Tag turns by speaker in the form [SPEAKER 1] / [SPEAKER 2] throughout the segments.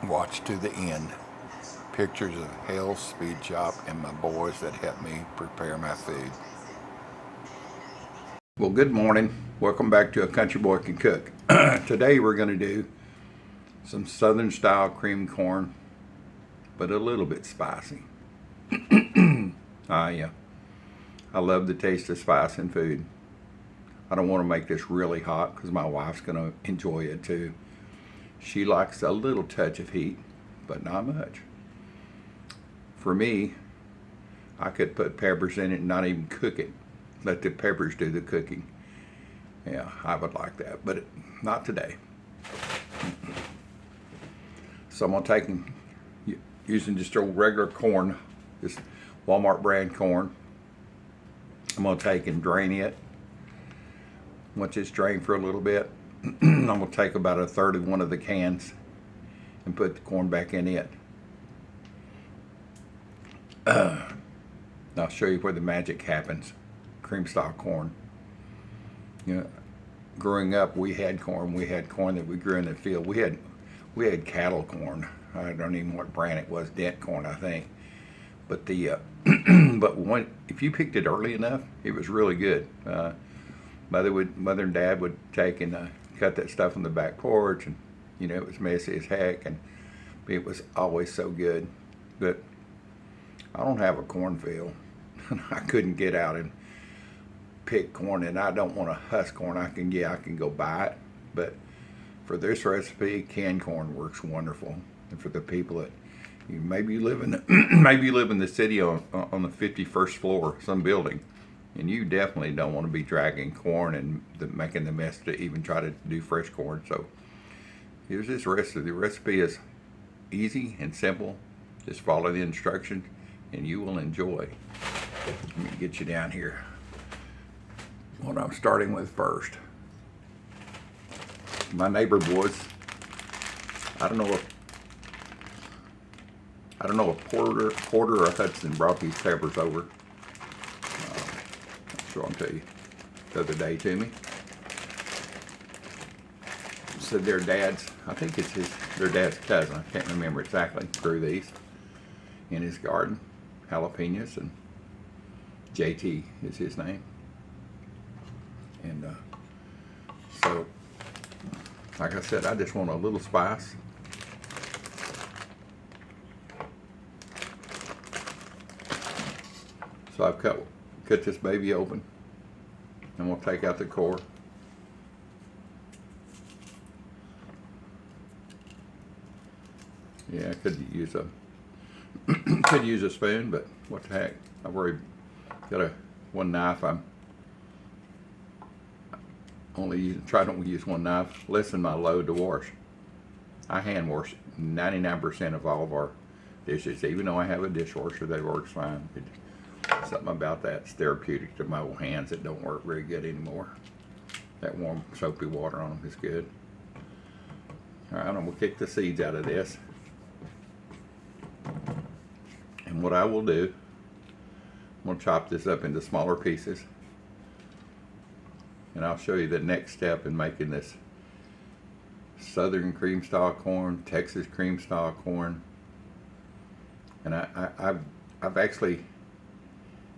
[SPEAKER 1] Watch to the end. Pictures of Hell's Speed Shop and my boys that helped me prepare my food. Well, good morning. Welcome back to A Country Boy Can Cook. Today we're going to do some Southern style cream corn, but a little bit spicy. Yeah, I love the taste of spice in food. I don't want to make this really hot because my wife's going to enjoy it too. She likes a little touch of heat, but not much. For me, I could put peppers in it and not even cook it. Let the peppers do the cooking. Yeah, I would like that, but not today. So I'm gonna take using just a regular corn, just Walmart brand corn. I'm gonna take and drain it. Once it's drained for a little bit, I'm gonna take about a third of one of the cans and put the corn back in it. I'll show you where the magic happens. Cream style corn. You know, growing up, we had corn. We had corn that we grew in the field. We had cattle corn. I don't even know what brand it was. Dent corn, I think. But the if you picked it early enough, it was really good. Mother and Dad would take and cut that stuff on the back porch, and it was messy as heck, and it was always so good. But I don't have a cornfield. I couldn't get out and pick corn, and I don't want to husk corn. I can go buy it, but for this recipe, canned corn works wonderful. And for the people that maybe you live in the city on the 51st floor of some building, and you definitely don't want to be dragging corn and making the mess to even try to do fresh corn. So here's this recipe. The recipe is easy and simple. Just follow the instructions and you will enjoy. Let me get you down here. What I'm starting with first. My neighbor boys, I don't know if Porter or Hudson brought these peppers over. I'm sure I'll tell you the other day to me. Said their dad's, I think it's their dad's cousin, I can't remember exactly, grew these in his garden, jalapenos, and JT is his name. And so, like I said, I just want a little spice. So I've cut this baby open, and we'll take out the core. Yeah, I could use a spoon, but what the heck? I've already got one knife. I'm try to use one knife. Lessen my load to wash. I hand wash 99% of all of our dishes, even though I have a dishwasher that works fine. Something about that's therapeutic to my old hands that don't work very good anymore. That warm soapy water on them is good. All right, I'm gonna kick the seeds out of this. And what I will do, I'm gonna chop this up into smaller pieces. And I'll show you the next step in making this Southern cream style corn, Texas cream style corn. And I've actually,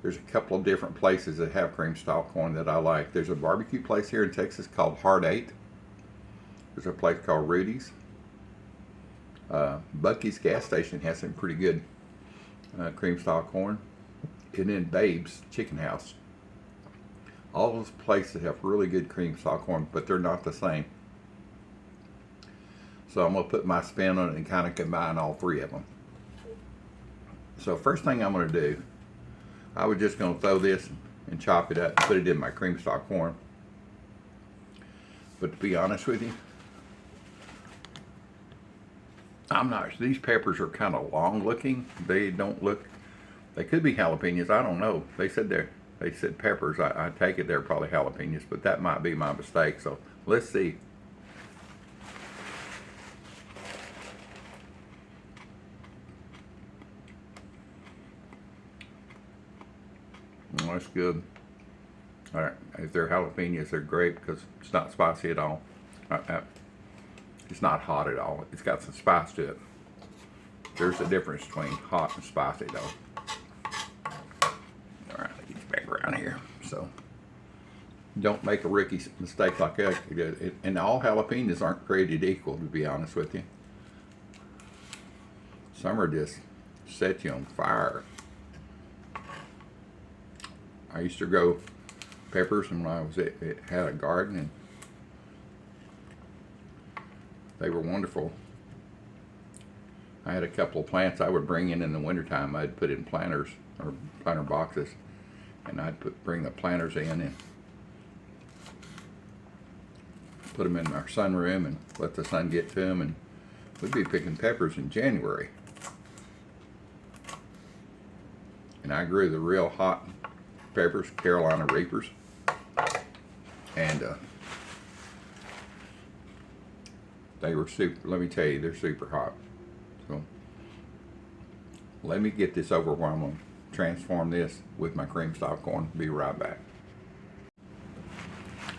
[SPEAKER 1] there's a couple of different places that have cream style corn that I like. There's a barbecue place here in Texas called Hard 8. There's a place called Rudy's. Bucky's gas station has some pretty good cream style corn. And then Babe's Chicken House. All those places have really good cream style corn, but they're not the same. So I'm going to put my spin on it and kind of combine all three of them. So first thing I'm going to do, I was just going to throw this and chop it up and put it in my cream style corn. But to be honest with you, these peppers are kind of long looking. They don't look, they could be jalapenos, I don't know. They said peppers. I take it they're probably jalapenos, but that might be my mistake. So let's see. Oh, that's good. All right, if they're jalapenos, they're great because it's not spicy at all. It's not hot at all. It's got some spice to it. There's a difference between hot and spicy though. All right, let me get back around here. So don't make a rookie mistake like that. And all jalapenos aren't created equal, to be honest with you. Some are just set you on fire. I used to grow peppers when I was had a garden, and they were wonderful. I had a couple of plants I would bring in the wintertime. I'd put in planters or planter boxes, and I'd bring the planters in and put them in our sunroom and let the sun get to them, and we'd be picking peppers in January. And I grew the real hot peppers, Carolina Reapers, and they were super. Let me tell you, they're super hot. So let me get this over where I'm going to transform this with my cream style corn. Be right back.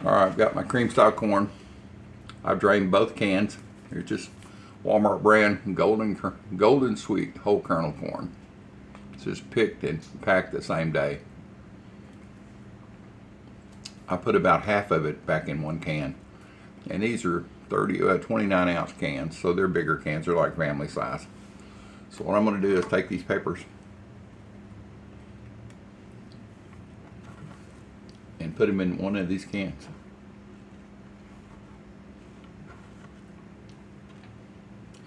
[SPEAKER 1] All right, I've got my cream style corn. I've drained both cans. They're just Walmart brand golden sweet whole kernel corn. It's just picked and packed the same day. I put about half of it back in one can, and these are 29 ounce cans, so they're bigger cans. They're like family size. So what I'm going to do is take these peppers and put them in one of these cans.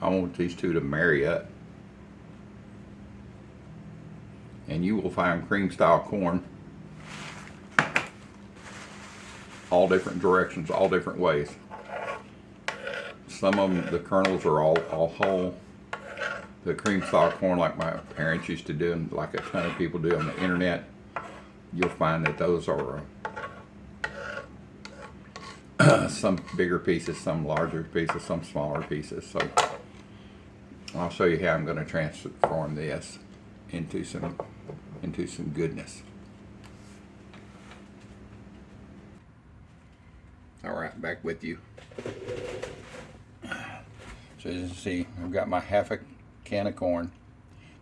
[SPEAKER 1] I want these two to marry up. And you will find cream style corn all different directions, all different ways. Some of them, the kernels are all whole. The cream style corn, like my parents used to do, and like a ton of people do on the internet, you'll find that those are some bigger pieces, some larger pieces, some smaller pieces. So I'll show you how I'm going to transform this into some goodness. All right, back with you. So as you can see, I've got my half a can of corn,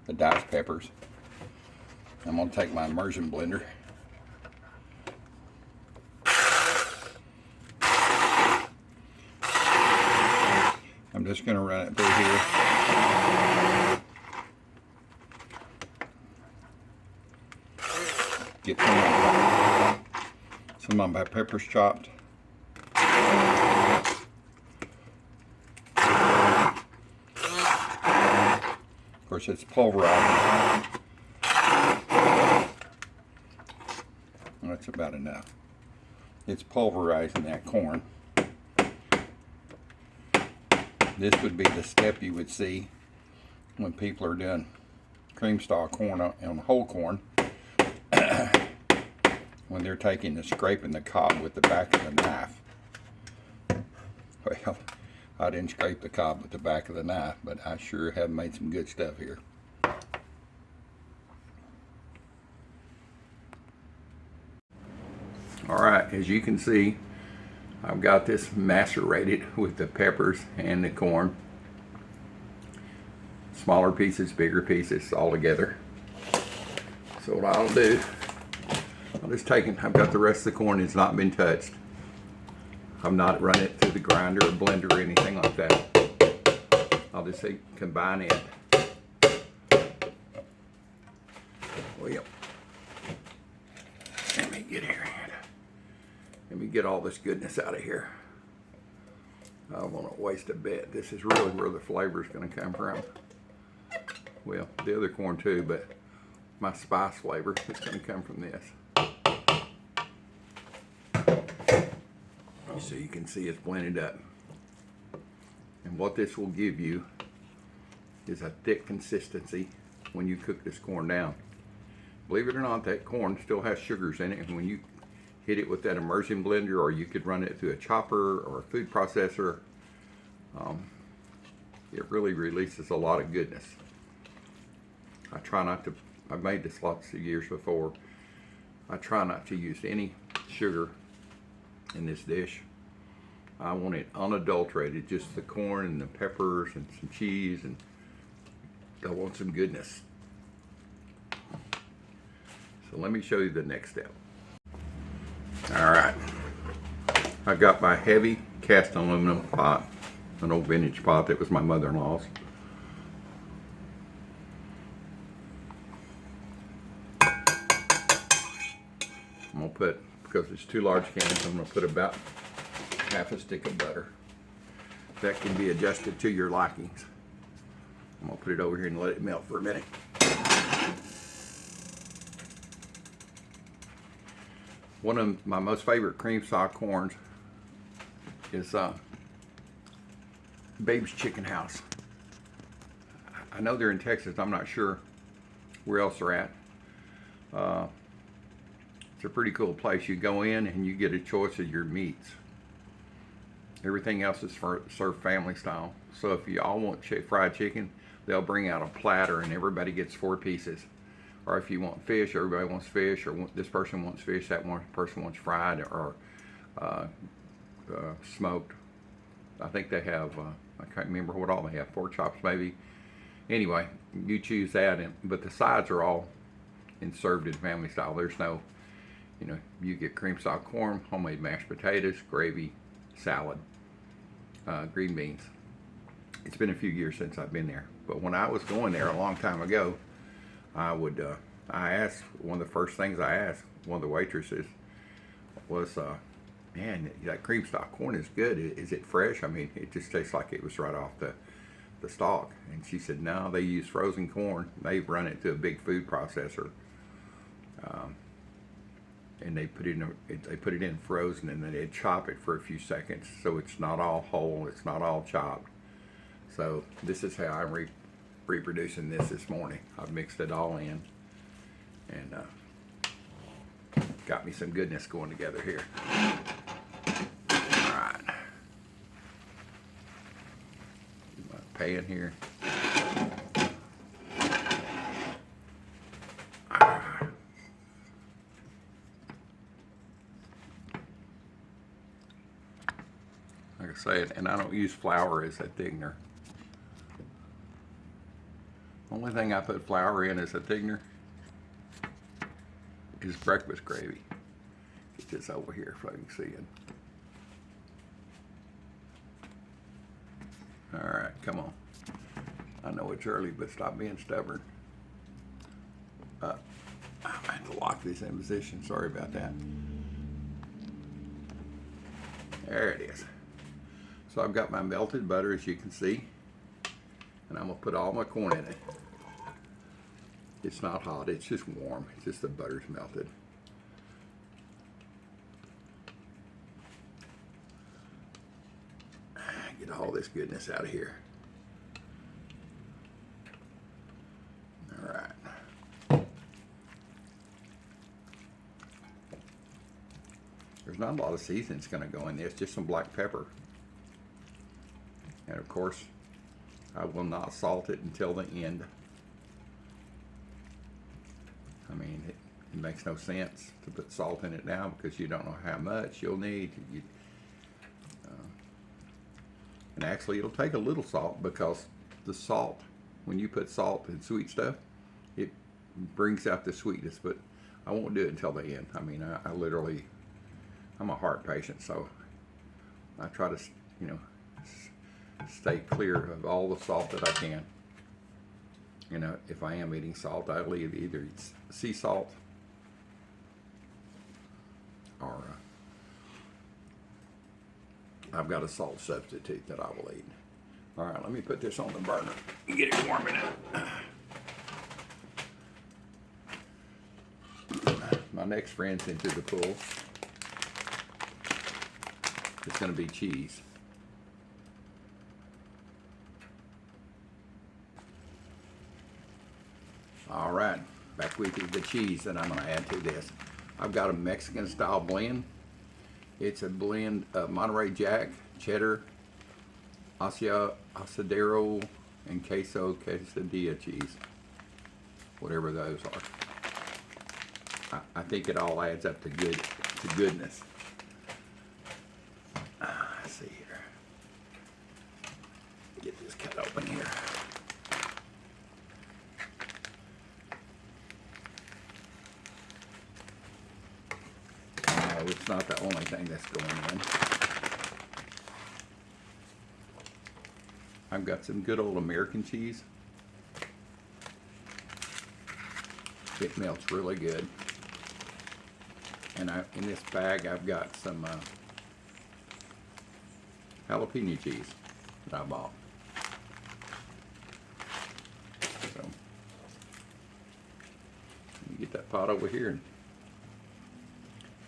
[SPEAKER 1] the diced peppers. I'm going to take my immersion blender. I'm just going to run it through here. Get some of my peppers chopped. Of course, it's pulverized. That's about enough. It's pulverizing that corn. This would be the step you would see when people are doing cream style corn on whole corn. When they're taking and scraping the cob with the back of the knife. Well, I didn't scrape the cob with the back of the knife, but I sure have made some good stuff here. Alright, as you can see, I've got this macerated with the peppers and the corn. Smaller pieces, bigger pieces, all together. So what I'll do, I've got the rest of the corn. It's not been touched. I've not run it through the grinder or blender or anything like that. I'll just say combine it. Well, let me get here. Let me get all this goodness out of here. I don't want to waste a bit. This is really where the flavor is going to come from. Well, the other corn too, but my spice flavor is going to come from this. So you can see it's blended up. And what this will give you is a thick consistency when you cook this corn down. Believe it or not, that corn still has sugars in it, and when you hit it with that immersion blender, or you could run it through a chopper or a food processor, it really releases a lot of goodness. I try not to, I've made this lots of years before, I try not to use any sugar in this dish. I want it unadulterated, just the corn and the peppers and some cheese and They'll want some goodness. So let me show you the next step. All right. I got my heavy cast aluminum pot, an old vintage pot that was my mother-in-law's. I'm gonna put, because it's 2 large cans, I'm gonna put about half a stick of butter. That can be adjusted to your likings. I'm gonna put it over here and let it melt for a minute. One of my most favorite cream style corns is Babe's Chicken House. I know they're in Texas. I'm not sure where else they're at. It's a pretty cool place. You go in and you get a choice of your meats. Everything else is served family style. So if you all want fried chicken, they'll bring out a platter and everybody gets 4 pieces. Or if you want fish, everybody wants fish, or this person wants fish, that one person wants fried or smoked. I think they have, I can't remember what all they have, pork chops maybe. Anyway, you choose that, but the sides are all served in family style. There's no, you get cream style corn, homemade mashed potatoes, gravy, salad, green beans. It's been a few years since I've been there, but when I was going there a long time ago, I asked, one of the first things I asked one of the waitresses was, man, that cream style corn is good. Is it fresh? I mean, it just tastes like it was right off the stalk. And she said, no, they use frozen corn. They run it through a big food processor. And they put it in frozen, and then they chop it for a few seconds. So it's not all whole, it's not all chopped. So this is how I'm reproducing this morning. I've mixed it all in and got me some goodness going together here. All right, my pan here. Like I say, and I don't use flour as a thickener. Only thing I put flour in as a thickener is breakfast gravy. Get this over here so I can see it. All right, come on. I know it's early, but stop being stubborn. I have to lock this in position. Sorry about that. There it is. So I've got my melted butter, as you can see, and I'm gonna put all my corn in it. It's not hot, it's just warm. It's just the butter's melted. Get all this goodness out of here. All right. There's not a lot of seasoning that's gonna go in this, just some black pepper. And of course, I will not salt it until the end. I mean, it makes no sense to put salt in it now because you don't know how much you'll need. And actually, it'll take a little salt because the salt, when you put salt in sweet stuff, it brings out the sweetness. But I won't do it until the end. I mean, I literally, I'm a heart patient, so I try to, stay clear of all the salt that I can. If I am eating salt, I'll either eat sea salt or I've got a salt substitute that I will eat. All right, let me put this on the burner and get it warming up. My next friend's into the pool. It's going to be cheese. All right, back with the cheese that I'm going to add to this. I've got a Mexican style blend. It's a blend of Monterey Jack, cheddar, asadero, and queso quesadilla cheese. Whatever those are. I think it all adds up to goodness. Let's see here. Get this cut open here. It's not the only thing that's going in. I've got some good old American cheese. It melts really good. And in this bag I've got some jalapeno cheese that I bought. So, let me get that pot over here.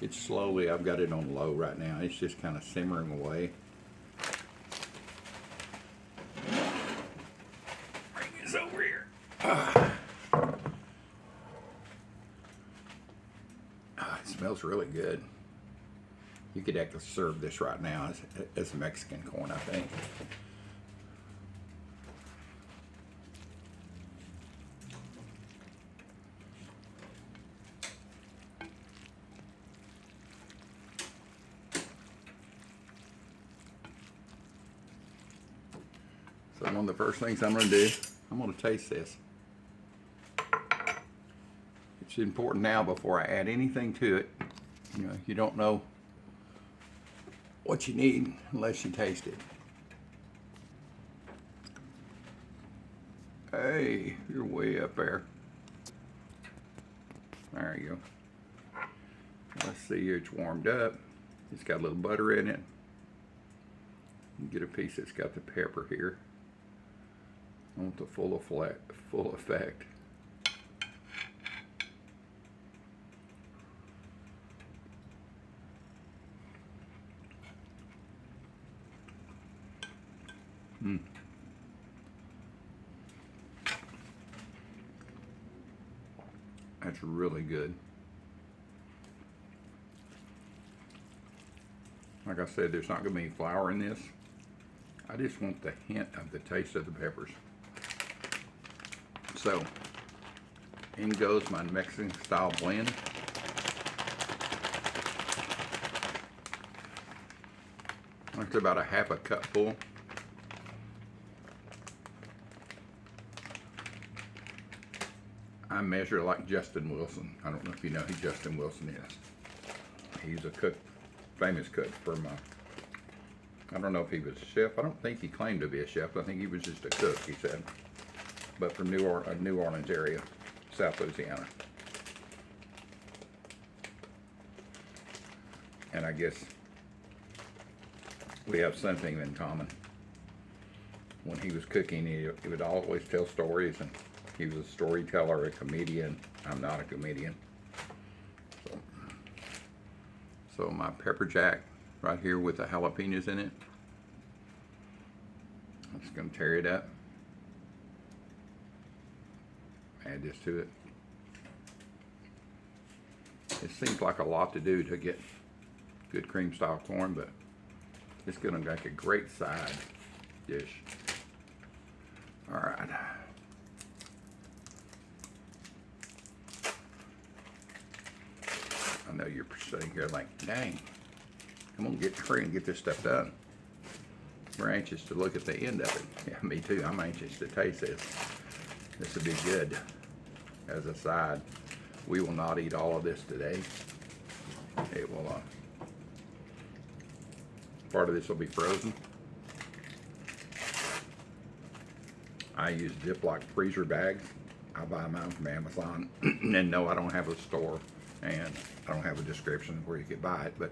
[SPEAKER 1] It's slowly, I've got it on low right now. It's just kind of simmering away. Bring this over here. It smells really good. You could actually serve this right now as Mexican corn, I think. So one of the first things I'm going to do, I'm going to taste this. It's important now before I add anything to it. You know, you don't know what you need unless you taste it. Hey, you're way up there. There you go. Let's see, it's warmed up. It's got a little butter in it. You get a piece that's got the pepper here. I want the full effect. That's really good. Like I said, there's not going to be any flour in this. I just want the hint of the taste of the peppers. So, in goes my Mexican style blend. That's about a half a cup full. I measure like Justin Wilson. I don't know if you know who Justin Wilson is. He's a cook, famous cook from, I don't know if he was a chef. I don't think he claimed to be a chef. I think he was just a cook, he said. But from New Orleans area, South Louisiana. And I guess we have something in common. When he was cooking, he would always tell stories, and he was a storyteller, a comedian. I'm not a comedian. So my pepper jack right here with the jalapenos in it. I'm just going to tear it up. Add this to it. It seems like a lot to do to get good cream style corn, but it's going to make a great side dish. All right. I know you're sitting here like, dang, come on, get free and get this stuff done. We're anxious to look at the end of it. Yeah, me too. I'm anxious to taste this. This will be good as a side. We will not eat all of this today. It will, part of this will be frozen. I use Ziploc freezer bags. I buy mine from Amazon. And no, I don't have a store, and I don't have a description where you could buy it, but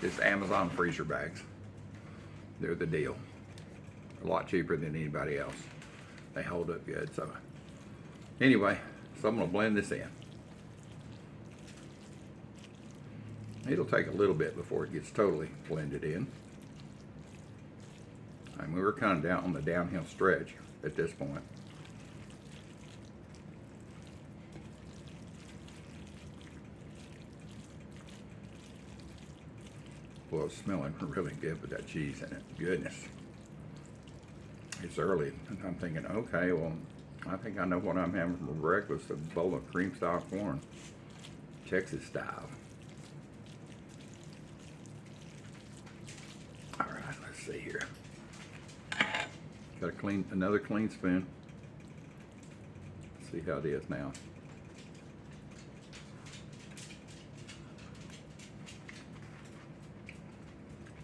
[SPEAKER 1] just Amazon freezer bags. They're the deal. A lot cheaper than anybody else. They hold up good. So anyway, so I'm gonna blend this in. It'll take a little bit before it gets totally blended in. And we were kind of down on the downhill stretch at this point. Well, it's smelling really good with that cheese in it. Goodness. It's early, and I'm thinking, okay, well, I think I know what I'm having for breakfast, a bowl of cream style corn, Texas style. All right, let's see here. Got another clean spoon. Let's see how it is now.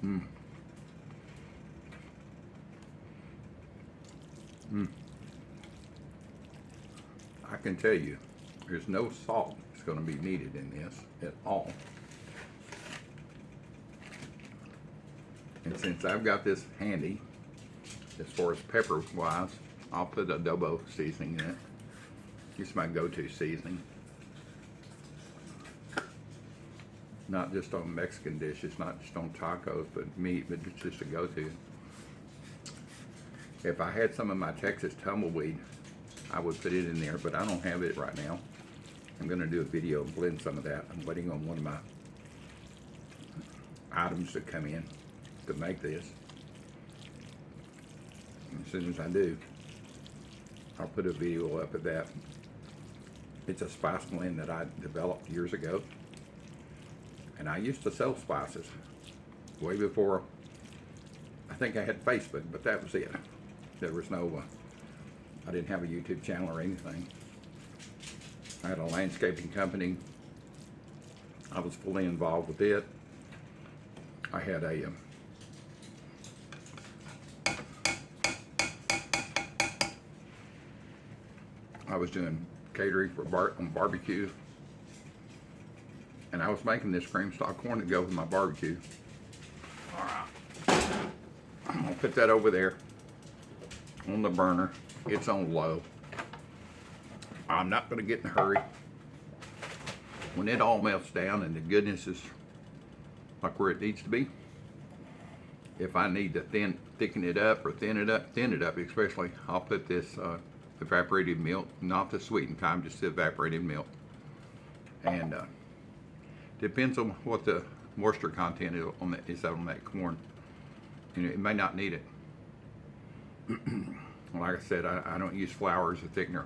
[SPEAKER 1] Mm. Mm. I can tell you, there's no salt that's going to be needed in this at all. And since I've got this handy, as far as pepper wise, I'll put adobo seasoning in it. It's my go-to seasoning. Not just on Mexican dishes, not just on tacos, but meat, but it's just a go-to. If I had some of my Texas tumbleweed, I would put it in there, but I don't have it right now. I'm gonna do a video and blend some of that. I'm waiting on one of my items to come in to make this. And as soon as I do, I'll put a video up of that. It's a spice blend that I developed years ago. And I used to sell spices way before, I think I had Facebook, but that was it. There was no, I didn't have a YouTube channel or anything. I had a landscaping company. I was fully involved with it. I had a I was doing catering for on barbecue, and I was making this cream stock corn to go with my barbecue. All right, I'm gonna put that over there on the burner. It's on low. I'm not gonna get in a hurry. When it all melts down and the goodness is like where it needs to be, if I need to thicken it up or thin it up especially, I'll put this evaporated milk, not the sweetened kind, just the evaporated milk. And depends on what the moisture content is on that corn. You know, it may not need it. Like I said, I don't use flour as a thickener.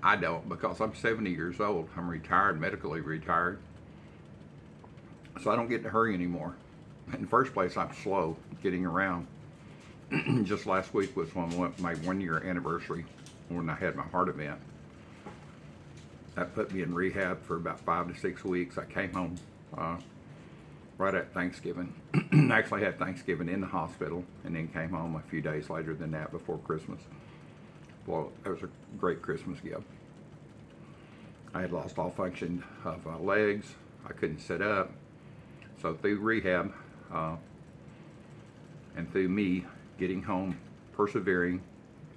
[SPEAKER 1] I don't, because I'm 70 years old. I'm retired, medically retired. So I don't get in a hurry anymore. In the first place, I'm slow getting around. Just last week was my 1 year anniversary when I had my heart event. That put me in rehab for about 5 to 6 weeks. I came home right at Thanksgiving. Actually had Thanksgiving in the hospital, and then came home a few days later than that, before Christmas. Well, that was a great Christmas gift. I had lost all function of legs. I couldn't sit up. So through rehab and through me getting home, persevering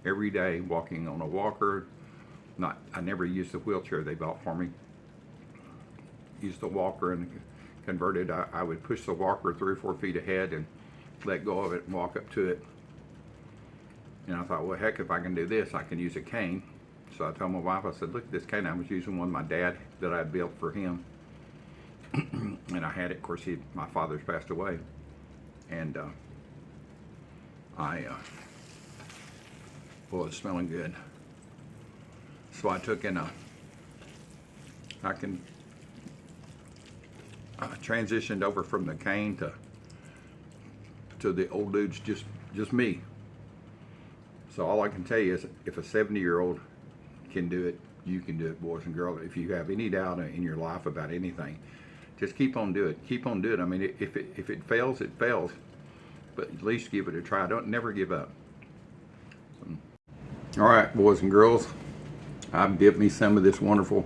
[SPEAKER 1] every day, walking on a walker. I never used the wheelchair they bought for me. Used the walker and converted. I would push the walker 3 or 4 feet ahead and let go of it and walk up to it. And I thought, well, heck, if I can do this, I can use a cane. So I told my wife, I said, look at this cane. I was using one my dad that I built for him. And I had it, of course, my father's passed away. And well, it's smelling good. So I took in transitioned over from the cane to the old dudes, just me. So all I can tell you is, if a 70-year-old can do it, you can do it, boys and girls. If you have any doubt in your life about anything, just keep on doing it. Keep on doing it. I mean, if it fails, it fails. But at least give it a try. Never give up. All right, boys and girls, I've dipped me some of this wonderful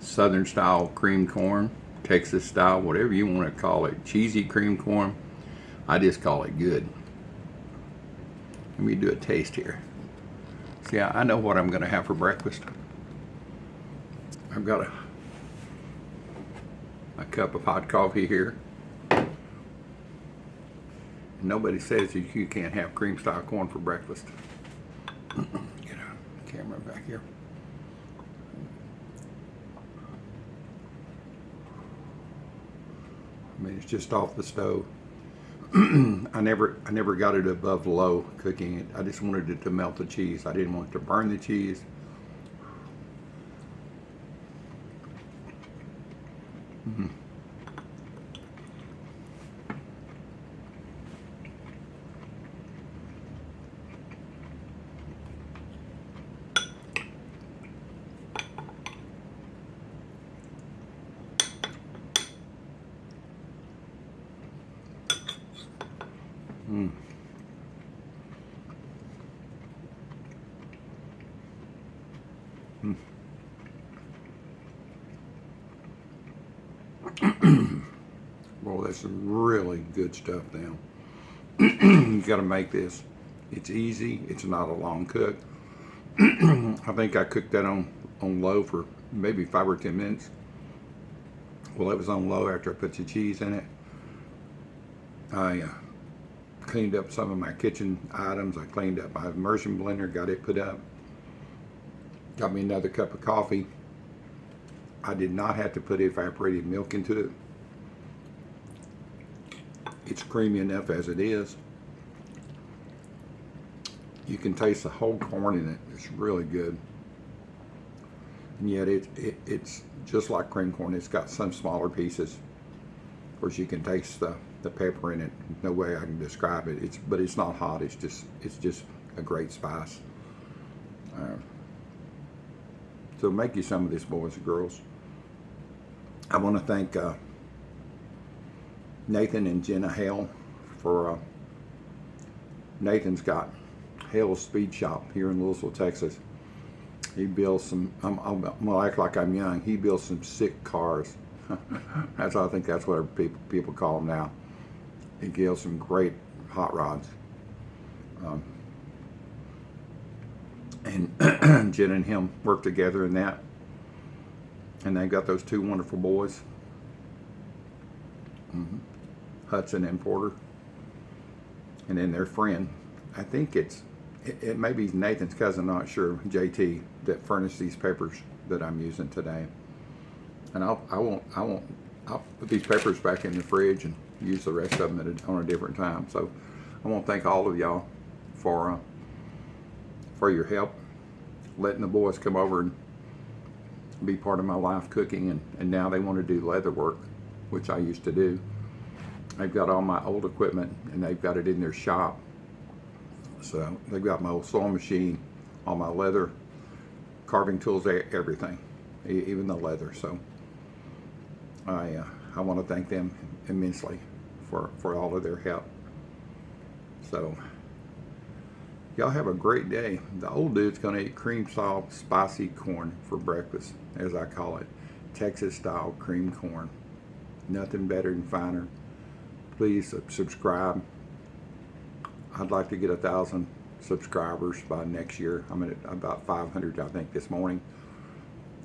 [SPEAKER 1] Southern style cream corn, Texas style, whatever you want to call it, cheesy cream corn. I just call it good. Let me do a taste here. See, I know what I'm going to have for breakfast. I've got a cup of hot coffee here. Nobody says that you can't have cream style corn for breakfast. Get a camera back here. I mean, it's just off the stove. I never got it above low cooking it. I just wanted it to melt the cheese. I didn't want it to burn the cheese. Mm-hmm. Well, that's some really good stuff now. You got to make this. It's easy. It's not a long cook. I think I cooked that on low for maybe 5 or 10 minutes. Well, it was on low after I put the cheese in it. I cleaned up some of my kitchen items. I cleaned up my immersion blender, got it put up. Got me another cup of coffee. I did not have to put evaporated milk into it. It's creamy enough as it is. You can taste the whole corn in it. It's really good. And yet it's just like cream corn. It's got some smaller pieces. Of course, you can taste the pepper in it. No way I can describe it. But it's not hot. It's just a great spice. So make you some of this, boys and girls. I want to thank Nathan and Jenna Hale for Nathan's got Hale's Speed Shop here in Louisville, Texas. He builds some, I'm gonna act like I'm young, he builds some sick cars. I think that's what people call them now. He builds some great hot rods. And Jen and him work together in that. And they've got those two wonderful boys, Hudson and Porter. And then their friend, I think it may be Nathan's cousin, I'm not sure, JT, that furnished these peppers that I'm using today. And I'll put these peppers back in the fridge and use the rest of them on a different time. So I want to thank all of y'all for your help, letting the boys come over and be part of my life cooking, and now they want to do leather work, which I used to do. They've got all my old equipment and they've got it in their shop. So they've got my old sewing machine, all my leather, carving tools, everything, even the leather. So I want to thank them immensely for all of their help. So y'all have a great day. The old dude's gonna eat cream style spicy corn for breakfast, as I call it. Texas style cream corn. Nothing better and finer. Please subscribe. I'd like to get 1,000 subscribers by next year. I'm at about 500, I think, this morning.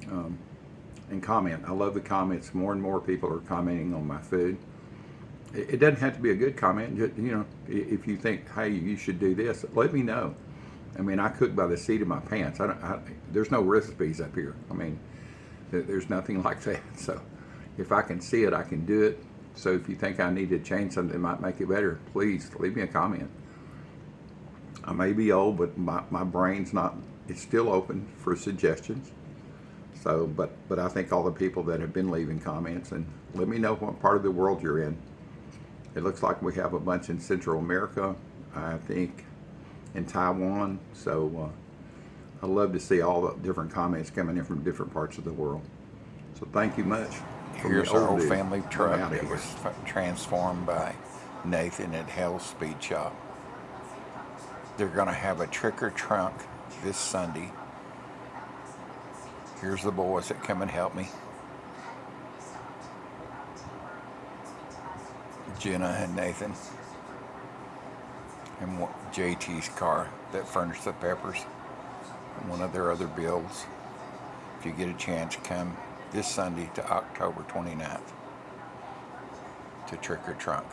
[SPEAKER 1] And comment. I love the comments. More and more people are commenting on my food. It doesn't have to be a good comment. Just, if you think, hey, you should do this, let me know. I mean, I cook by the seat of my pants. There's no recipes up here. I mean, there's nothing like that. So if I can see it, I can do it. So if you think I need to change something that might make it better, please leave me a comment. I may be old, but my brain's not, it's still open for suggestions. So, but I thank all the people that have been leaving comments, and let me know what part of the world you're in. It looks like we have a bunch in Central America, I think in Taiwan. So I love to see all the different comments coming in from different parts of the world. So thank you much.
[SPEAKER 2] Here's our old family truck that was transformed by Nathan at Hale's Speed Shop. They're going to have a trick or trunk this Sunday. Here's the boys that come and help me. Jenna and Nathan. And JT's car that furnished the peppers. One of their other builds. If you get a chance, come this Sunday to October 29th to trick or trunk.